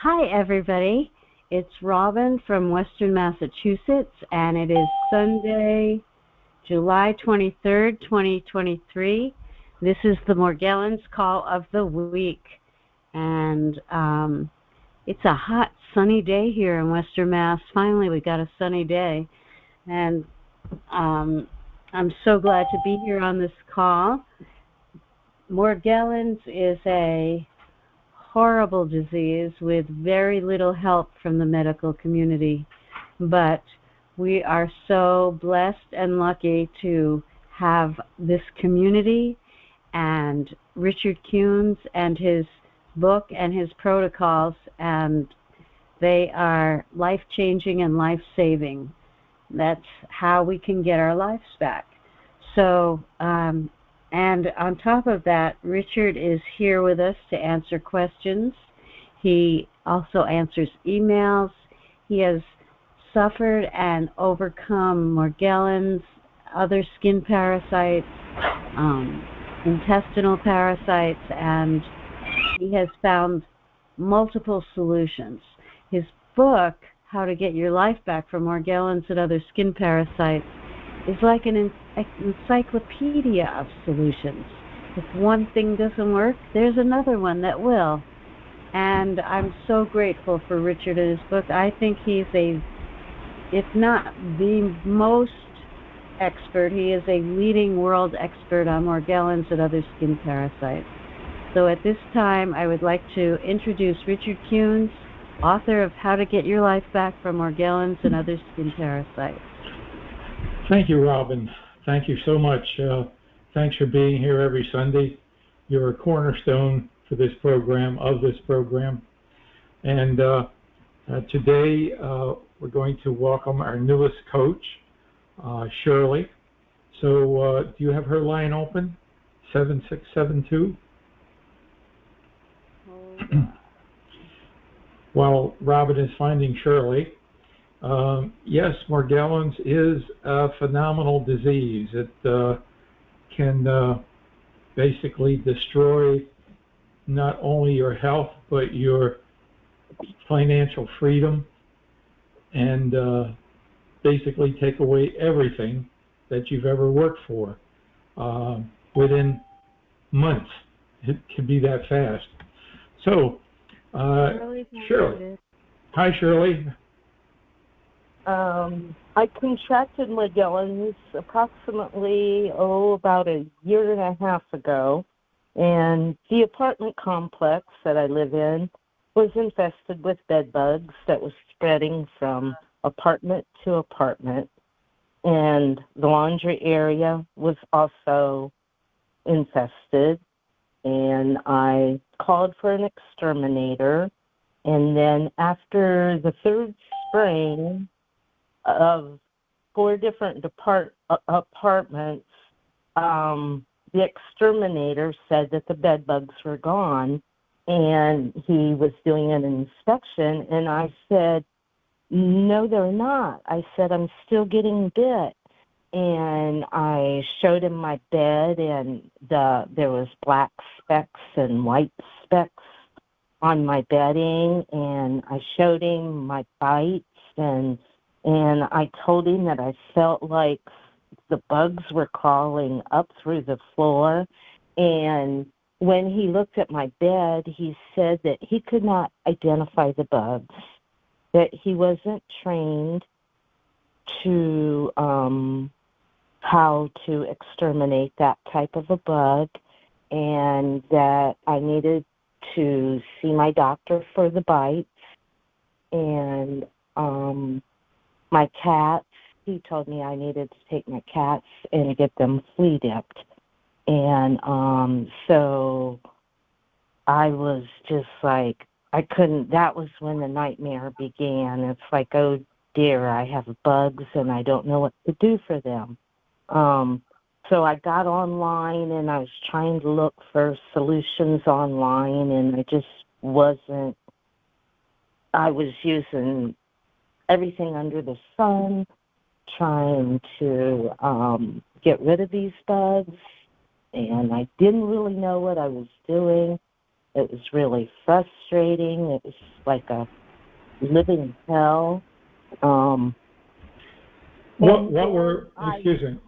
Hi, everybody. It's Robin from Western Massachusetts, and it is Sunday, July 23rd, 2023. This is the Morgellons Call of the Week, and it's a hot, sunny day here in Western Mass. Finally, we got a sunny day, and I'm so glad to be here on this call. Morgellons is a horrible disease with very little help from the medical community, but we are so blessed and lucky to have this community and Richard Kuhn's and his book and his protocols, and they are life-changing and life-saving. That's how we can get our lives back. So, and on top of that, Richard is here with us to answer questions. He also answers emails. He has suffered and overcome Morgellons, other skin parasites, intestinal parasites, and he has found multiple solutions. His book, How to Get Your Life Back from Morgellons and Other Skin Parasites, is like an encyclopedia of solutions. If one thing doesn't work, there's another one that will. And I'm so grateful for Richard and his book. I think he's if not the most expert, he is a leading world expert on Morgellons and other skin parasites. So at this time, I would like to introduce Richard Kuhn's, author of How to Get Your Life Back from Morgellons and Other Skin Parasites. Thank you, Robin. Thank you so much. Thanks for being here every Sunday. You're a cornerstone for this program, And today we're going to welcome our newest coach, Shirley. So do you have her line open? 7672? While Robin is finding Shirley, yes, Morgellons is a phenomenal disease. It can basically destroy not only your health, but your financial freedom, and basically take away everything that you've ever worked for within months. It can be that fast. So, Shirley. Hi, Shirley. I contracted Morgellons approximately, about a year and a half ago, and the apartment complex that I live in was infested with bed bugs that was spreading from apartment to apartment, and the laundry area was also infested, and I called for an exterminator, and then after the third spring of 4 different apartments, the exterminator said that the bed bugs were gone, and he was doing an inspection, and I said, no, they're not. I said, I'm still getting bit. And I showed him my bed, and there was black specks and white specks on my bedding, and I showed him my bites, and I told him that I felt like the bugs were crawling up through the floor. And when he looked at my bed, he said that he could not identify the bugs, that he wasn't trained to how to exterminate that type of a bug, and that I needed to see my doctor for the bites. And my cats, he told me I needed to take my cats and get them flea dipped. And so I was just like, I couldn't, that was when the nightmare began. It's like, oh dear, I have bugs and I don't know what to do for them. So I got online and I was trying to look for solutions online, and I just wasn't, I was using everything under the sun, trying to get rid of these bugs, and I didn't really know what I was doing. It was really frustrating. It was like a living hell. Um, What and what then were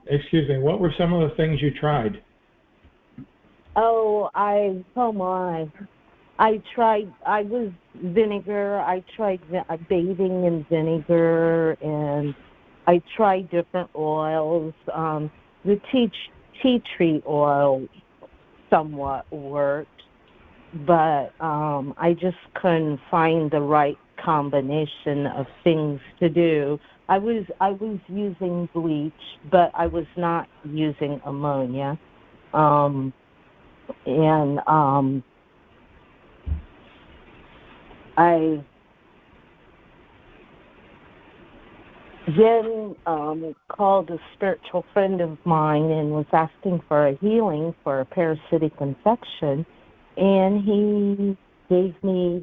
excuse me, what were some of the things you tried? oh my. I was vinegar. I tried bathing in vinegar, and I tried different oils. The tea tree oil somewhat worked, but I just couldn't find the right combination of things to do. I was using bleach, but I was not using ammonia. Um, and I then called a spiritual friend of mine and was asking for a healing for a parasitic infection, and he gave me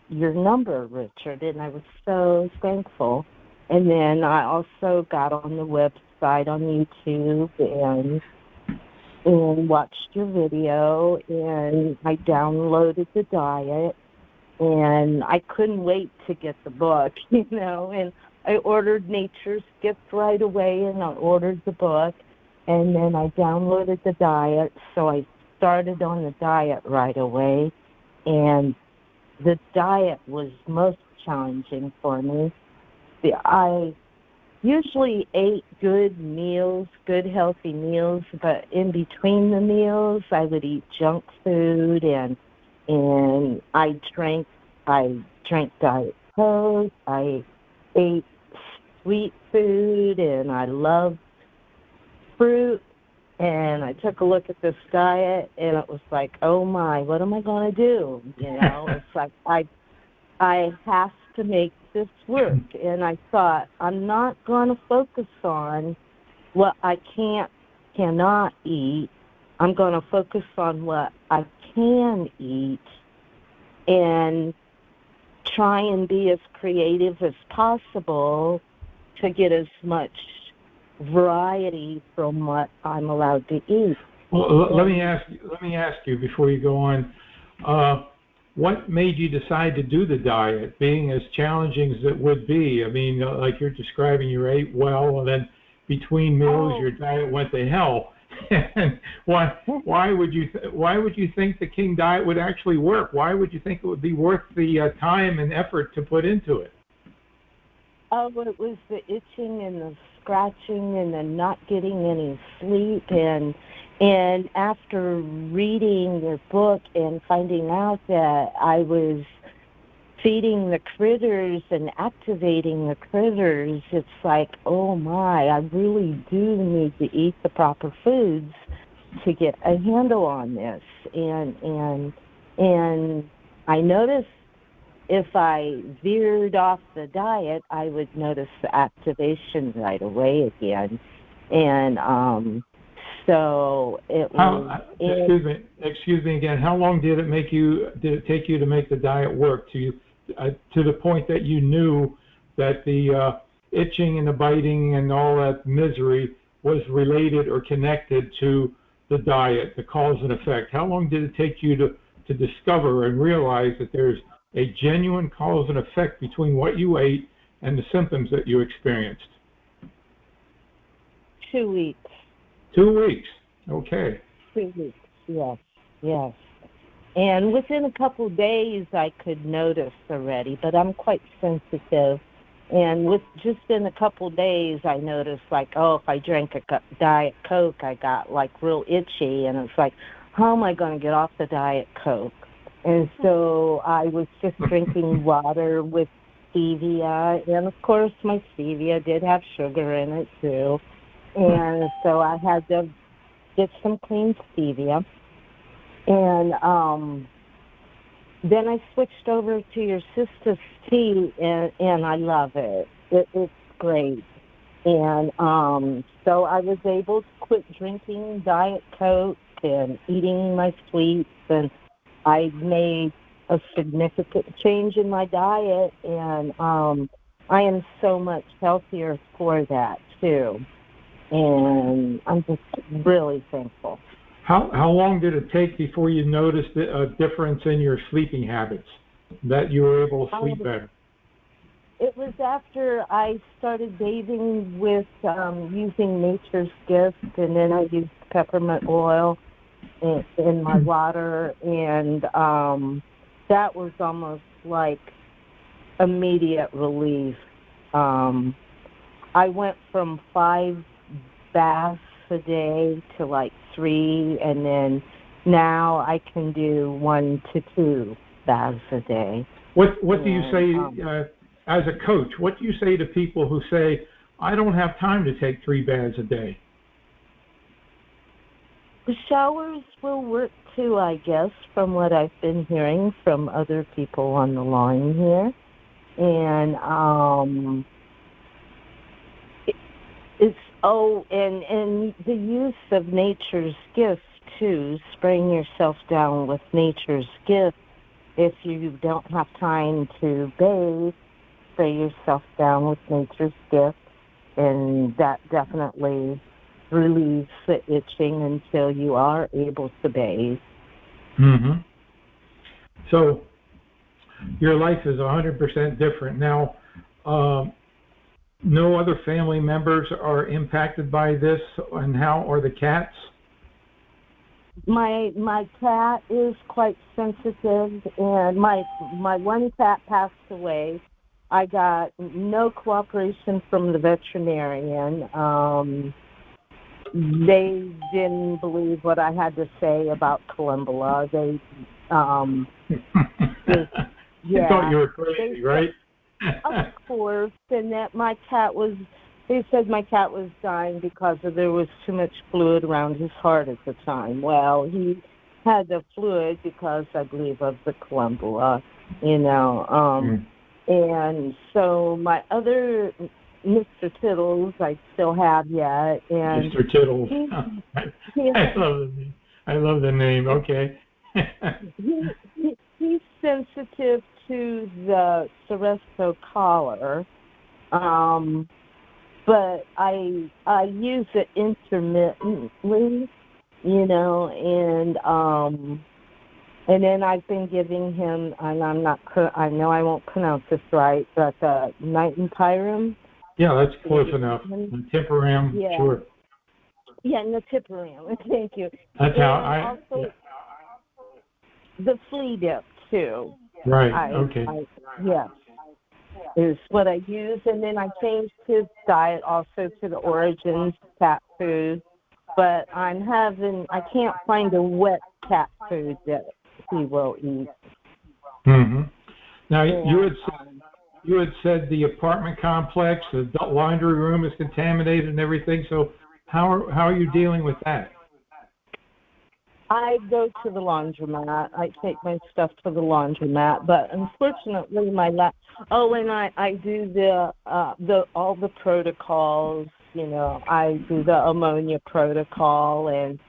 your number, Richard, and I was so thankful. And then I also got on the website on YouTube and watched your video, and I downloaded the diet, and I couldn't wait to get the book, and I ordered Nature's Gift right away, and I ordered the book, and then I downloaded the diet, so I started on the diet right away, and the diet was most challenging for me. I usually ate good meals, good healthy meals, but in between the meals, I would eat junk food, and I drank Diet Coke. I ate sweet food, and I loved fruit. And I took a look at this diet, and it was like, oh my, what am I going to do? It's like I have to make this work. And I thought, I'm not going to focus on what I cannot eat. I'm going to focus on what I can eat and try and be as creative as possible to get as much variety from what I'm allowed to eat. Well, let me ask you before you go on. What made you decide to do the diet, being as challenging as it would be? I mean, like you're describing, you ate well, and then between meals, your diet went to hell. And why would you think the King diet would actually work? Why would you think it would be worth the time and effort to put into it? Oh, it was the itching and the scratching and the not getting any sleep, and after reading your book and finding out that I was feeding the critters and activating the critters, it's like, oh my, I really do need to eat the proper foods to get a handle on this. And I noticed if I veered off the diet, I would notice the activation right away again. And so it was. Excuse me again. How long did it take you to make the diet work to the point that you knew that the itching and the biting and all that misery was related or connected to the diet, the cause and effect? How long did it take you to discover and realize that there's a genuine cause and effect between what you ate and the symptoms that you experienced? 2 weeks. 2 weeks. Okay. 2 weeks. Yes. And within a couple of days, I could notice already, but I'm quite sensitive. And with just in a couple of days, I noticed, like, if I drank a Diet Coke, I got, like, real itchy. And it's like, how am I going to get off the Diet Coke? And so I was just drinking water with stevia. And, of course, my stevia did have sugar in it, too. And so I had to get some clean stevia. And then I switched over to your sister's tea, and I love it. It's great. And so I was able to quit drinking Diet Coke and eating my sweets, and I made a significant change in my diet, and I am so much healthier for that, too. And I'm just really thankful. How long did it take before you noticed a difference in your sleeping habits, that you were able to sleep better? It was after I started bathing with using Nature's Gift, and then I used peppermint oil in my water, and that was almost like immediate relief. I went from 5 baths a day to like 3, and then now I can do 1 to 2 baths a day. What do you say as a coach? What do you say to people who say, I don't have time to take 3 baths a day? The showers will work too, I guess, from what I've been hearing from other people on the line here. And and the use of Nature's Gift too, spraying yourself down with Nature's Gift. If you don't have time to bathe, spray yourself down with Nature's Gift, and that definitely relieves the itching until you are able to bathe. Mm-hmm. So your life is 100% different now. No other family members are impacted by this, and how are the cats? My cat is quite sensitive, and my one cat passed away. I got no cooperation from the veterinarian. They didn't believe what I had to say about Columbula. They You thought you were crazy, right? Of course, and that they said my cat was dying because there was too much fluid around his heart at the time. Well, he had the fluid because, I believe, of the Columbula, And so my other Mr. Tittles I still have yet. And Mr. Tittles. I love the name. Okay. He's sensitive to the Seresto collar, but I use it intermittently, and then I've been giving him, and I know I won't pronounce this right, but Nitropyram. Yeah, that's close enough. Nitropyram, yeah. Sure. Yeah, Nitropyram. Thank you. That's how the flea dip too. Right. Okay. Yes, is what I use, and then I changed his diet also to the Origins cat food. But I can't find a wet cat food that he will eat. Mm-hmm. Now you had said the apartment complex, the laundry room is contaminated and everything. So how are you dealing with that? I go to the laundromat. I take my stuff to the laundromat, but unfortunately, and I do all the protocols. I do the ammonia protocol, and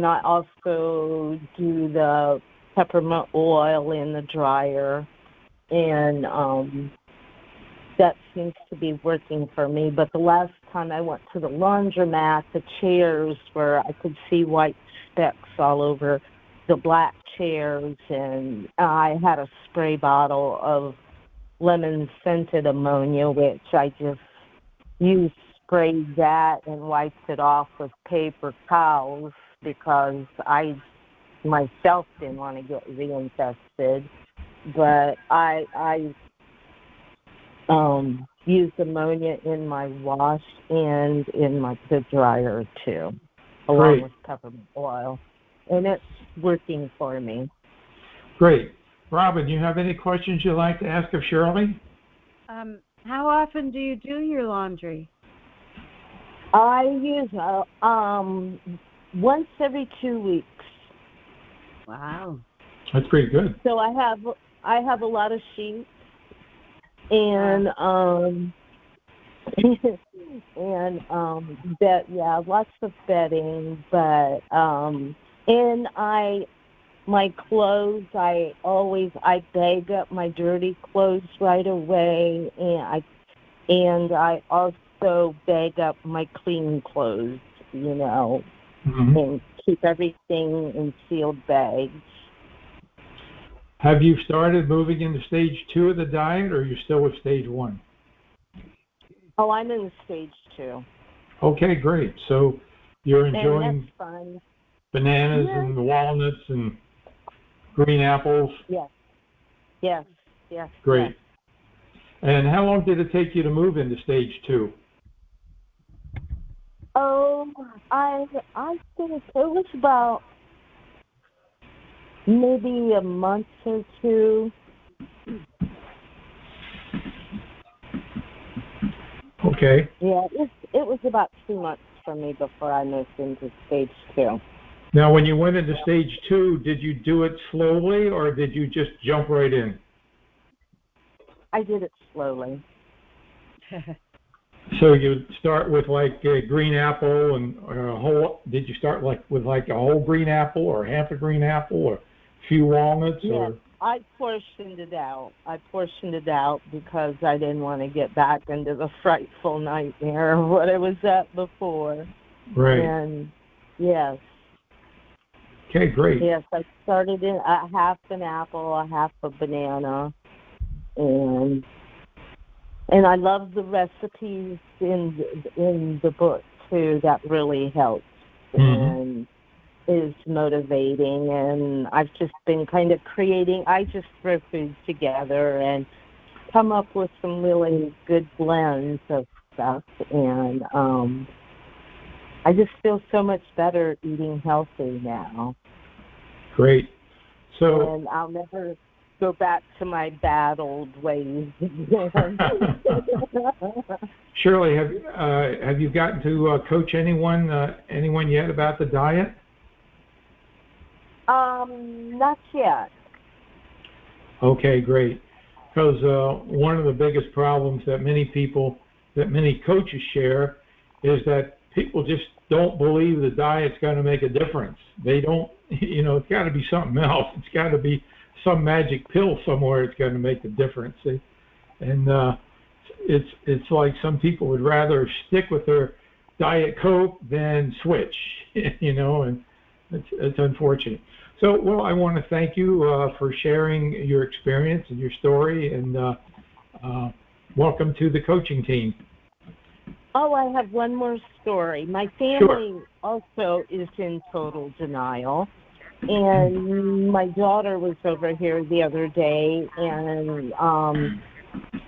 I also do the peppermint oil in the dryer, and that seems to be working for me. But the last time I went to the laundromat, the chairs I could see white specks all over the black chairs, and I had a spray bottle of lemon scented ammonia, which I just sprayed that and wiped it off with paper towels because I myself didn't want to get reinfested. But I use ammonia in my wash and in the dryer too, along with peppermint oil, and it's working for me. Great. Robin, do you have any questions you'd like to ask of Shirley? How often do you do your laundry? I use once every 2 weeks. Wow. That's pretty good. So I have a lot of sheets, and lots of bedding, but and my clothes, I bag up my dirty clothes right away, and I also bag up my clean clothes, mm-hmm. and keep everything in sealed bags. Have you started moving into stage 2 of the diet, or are you still with stage 1? Oh, I'm in stage 2. Okay, great. So you're And enjoying that's fun. bananas Yeah. and walnuts and green apples? Yes. Yes. Yes. Great. Yes. And how long did it take you to move into stage 2? Oh, I think it was about maybe a month or two. Okay. Yeah, it was about 2 months for me before I moved into stage 2. Now, when you went into stage 2, did you do it slowly, or did you just jump right in? I did it slowly. So you start with like a green apple and a whole. Did you start with like a whole green apple, or half a green apple, or a few walnuts, Yes, or? I portioned it out. Because I didn't want to get back into the frightful nightmare of what I was at before. Right. And yes, Okay, great. yes, I started in a half an apple, a half a banana, and I love the recipes in the book too. That really helps and is motivating. And I've just been kind of creating. I just throw foods together and come up with some really good blends of stuff. And I just feel so much better eating healthy now. Great. So. And I'll never go back to my bad old ways again. Shirley, have you gotten to coach anyone yet about the diet? Not yet. Okay, great. Because one of the biggest problems that many coaches share is that people just don't believe the diet's going to make a difference. They don't, it's got to be something else. It's got to be some magic pill somewhere it's going to make the difference. And it's like some people would rather stick with their Diet Coke than switch, and it's unfortunate. So, well, I want to thank you for sharing your experience and your story, and welcome to the coaching team. Oh, I have one more story. My family also is in total denial. And my daughter was over here the other day, and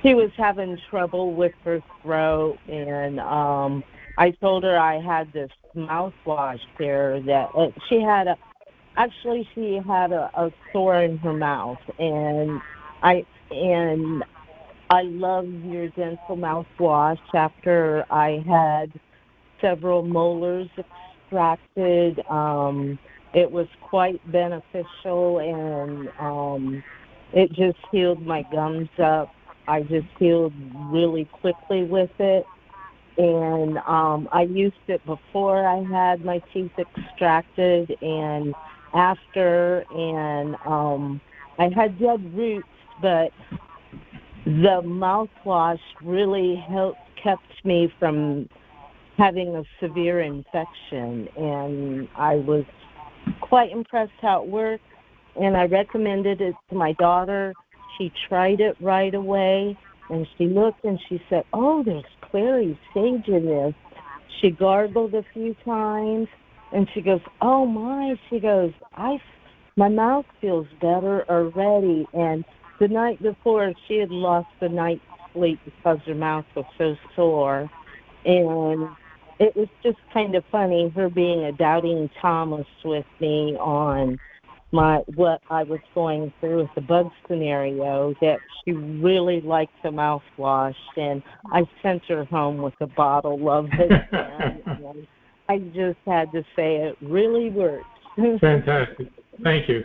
she was having trouble with her throat. And I told her I had this mouthwash there that she had a sore in her mouth, and I love your dental mouthwash. After I had several molars extracted, it was quite beneficial, and it just healed my gums up. I just healed really quickly with it. And I used it before I had my teeth extracted and after, and I had dead roots, but the mouthwash really kept me from having a severe infection, and I was quite impressed how it worked, and I recommended it to my daughter. She tried it right away, and she looked and she said, "Oh, there's clary sage in this." She gargled a few times, and she goes, "Oh my," she goes, my mouth feels better already. And the night before, she had lost the night's sleep because her mouth was so sore. And it was just kind of funny, her being a doubting Thomas with me on what I was going through with the bug scenario, that she really liked the mouthwash, and I sent her home with a bottle of it. And I just had to say it really works. Fantastic. Thank you.